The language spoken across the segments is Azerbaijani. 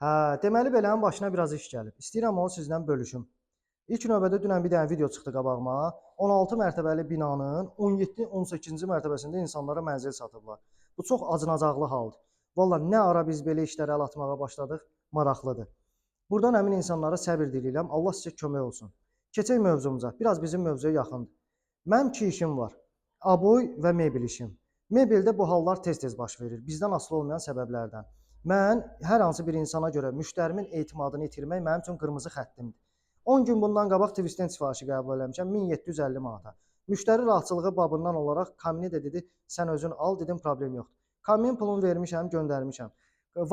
Hə, deməli belənin başına biraz iş gəlib. İstəyirəm onu sizlə bölüşüm. İlk növbədə dünən bir dənə video çıxdı qabağıma. 16 mərtəbəli binanın 17-18-ci mərtəbəsində insanlara mənzil satıblar. Bu çox acınacaqlı haldır. Valla nə ara biz belə işlərə əl atmağa başladıq, maraqlıdır. Buradan həmin insanlara səbir diləyirəm. Allah sizə kömək olsun. Keçək mövzumuza. Biraz bizim mövzuya yaxındır. Mənim iki işim var. Aboy və mebel işim. Mebeldə bu hallar tez-tez baş verir. Bizdən asılı olmayan səbəblərdən. Mən hər hansı bir insana görə müştərimin etimadını itirmək mənim üçün qırmızı xəttimdir. 10 gün bundan qabaq Twisten sifarişi qəbul eləmişəm 1750 manata. Müştəri rahatçılığı babından olaraq Kamini də dedi, sən özün al, dedim problem yoxdur. Kaminin pulunu vermişəm, göndərmişəm.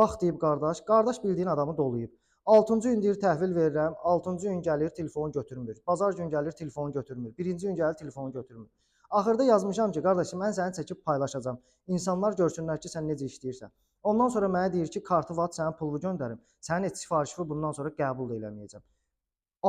Vaxt deyib qardaş, qardaş bildiyin adamı dolayıb. 6-cı gün deyir təhvil verirəm, 6-cı gün gəlir telefonu götürmür. Bazar gün gəlir telefonu götürmür. 1-ci gün gəlir telefonu götürmür. Axırda yazmışam ki, qardaşım mən səni çəkib paylaşacağam. İnsanlar görsünlər ki, sən necə işləyirsən. Ondan sonra mənə deyir ki, kartı var, sənin pulunu göndərim. Sənin heç sifarişini bundan sonra qəbul da eləməyəcəm.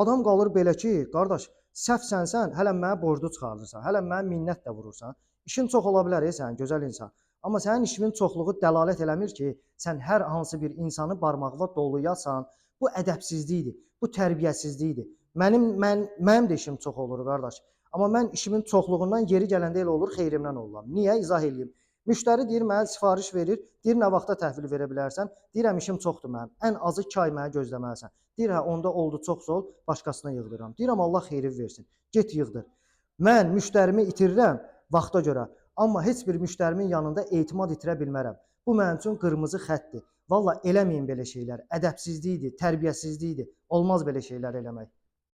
Adam qalır belə ki, qardaş, səhv sənsən, hələ mənə borclu çıxardırsan, hələ mənə minnət də vurursan. İşin çox ola bilər sən, gözəl insan. Amma sənin işinin çoxluğu dəlalət eləmir ki, sən hər hansı bir insanı barmağına dolayasan. Bu ədəbsizlikdir, bu tərbiyəsizlikdir. Mənim də işim çox olur, qardaş. Amma mən işimin çoxluğundan yeri gələndə elə olur, xeyrimdən oluram. Niyə? İzah edeyim. Müştəri deyir, mənə sifariş verir, deyir, nə vaxta təhvil verə bilərsən? Deyirəm, işim çoxdur mənim, ən azı 2 ay mənə gözləməlisən. Deyir, hə, onda oldu, çox sol, başqasına yığdıram. Deyirəm, Allah xeyri versin, get yığdır. Mən müştərimi itirirəm vaxta görə, amma heç bir müştərimin yanında etimad itirə bilmərəm. Bu mənim üçün qırmızı xəttdir. Valla eləməyin belə şeylər, ədəbsizlikdir, tərbiyəsizlikdir, olmaz belə şeylər eləmək.